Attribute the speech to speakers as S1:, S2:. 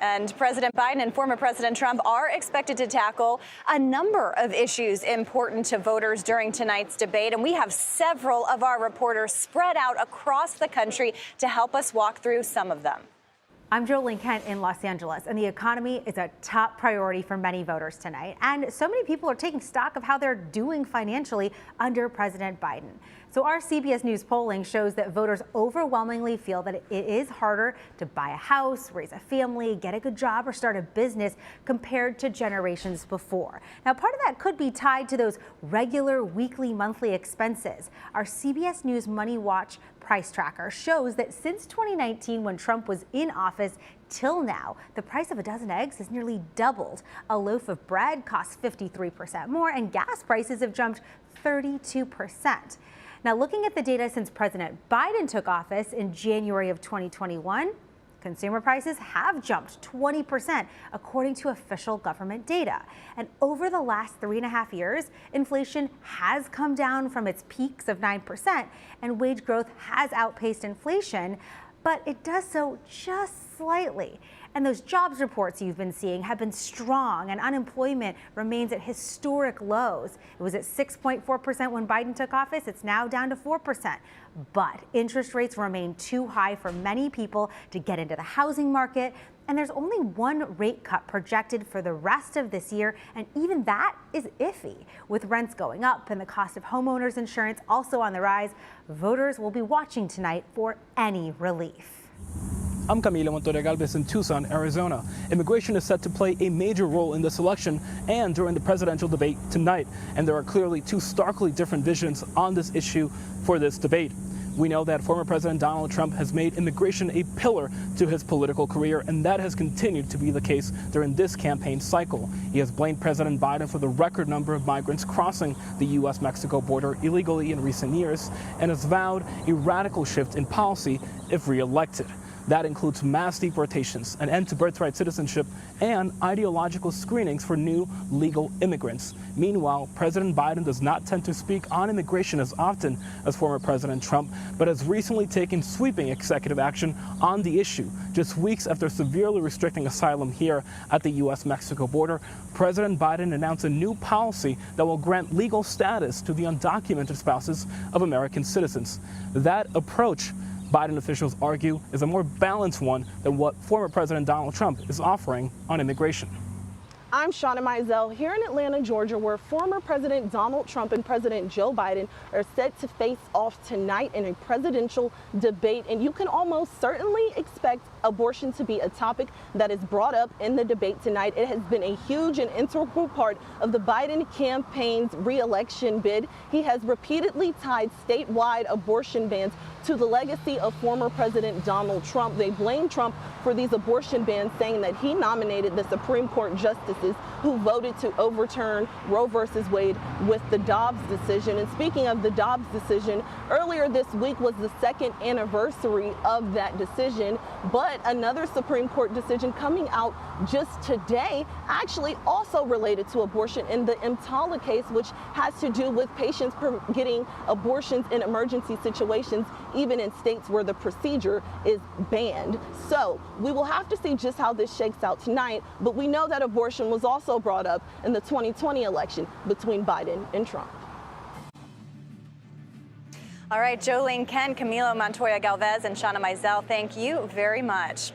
S1: And President Biden and former President Trump are expected to tackle a number of issues important to voters during tonight's debate. And we have several of our reporters spread out across the country to help us walk through some of them.
S2: I'm Ling in Los Angeles, and the economy is a top priority for many voters tonight. And so many people are taking stock of how they're doing financially under President Biden. So our CBS News polling shows that voters overwhelmingly feel that it is harder to buy a house, raise a family, get a good job, or start a business compared to generations before. Now, part of that could be tied to those regular weekly, monthly expenses. Our CBS News Money Watch price tracker shows that since 2019, when Trump was in office, till now, the price of a dozen eggs has nearly doubled. A loaf of bread costs 53% more, and gas prices have jumped 32%. Now, looking at the data since President Biden took office in January of 2021, consumer prices have jumped 20%, according to official government data. And over the last 3.5 years, inflation has come down from its peaks of 9%, and wage growth has outpaced inflation, but it does so just slightly. And those jobs reports you've been seeing have been strong, and unemployment remains at historic lows. It was at 6.4% when Biden took office. It's now down to 4%. But interest rates remain too high for many people to get into the housing market. And there's only one rate cut projected for the rest of this year, and even that is iffy. With rents going up and the cost of homeowners insurance also on the rise, voters will be watching tonight for any relief.
S3: I'm Camilo, Montoya-Galvez in Tucson, Arizona. Immigration is set to play a major role in this election and during the presidential debate tonight. And there are clearly two starkly different visions on this issue for this debate. We know that former President Donald Trump has made immigration a pillar to his political career, and that has continued to be the case during this campaign cycle. He has blamed President Biden for the record number of migrants crossing the U.S.-Mexico border illegally in recent years, and has vowed a radical shift in policy if re-elected. That includes mass deportations, an end to birthright citizenship, and ideological screenings for new legal immigrants. Meanwhile, President Biden does not tend to speak on immigration as often as former President Trump, but has recently taken sweeping executive action on the issue. Just weeks after severely restricting asylum here at the U.S.-Mexico border, President Biden announced a new policy that will grant legal status to the undocumented spouses of American citizens. That approach, Biden officials argue, is a more balanced one than what former President Donald Trump is offering on immigration.
S4: I'm Shawna, Mizelle here in Atlanta, Georgia, where former President Donald Trump and President Joe Biden are set to face off tonight in a presidential debate. And you can almost certainly expect abortion to be a topic that is brought up in the debate tonight. It has been a huge and integral part of the Biden campaign's re-election bid. He has repeatedly tied statewide abortion bans to the legacy of former President Donald Trump. They blame Trump for these abortion bans, saying that he nominated the Supreme Court justices who voted to overturn Roe versus Wade with the Dobbs decision. And speaking of the Dobbs decision, earlier this week was the second anniversary of that decision, but another Supreme Court decision coming out just today, actually also related to abortion in the EMTALA case, which has to do with patients getting abortions in emergency situations, even in states where the procedure is banned. So we will have to see just how this shakes out tonight, but we know that abortion was also brought up in the 2020 election between Biden and Trump.
S1: All right, Ling, Camilo, Montoya-Galvez, and Shawna Mizelle, thank you very much.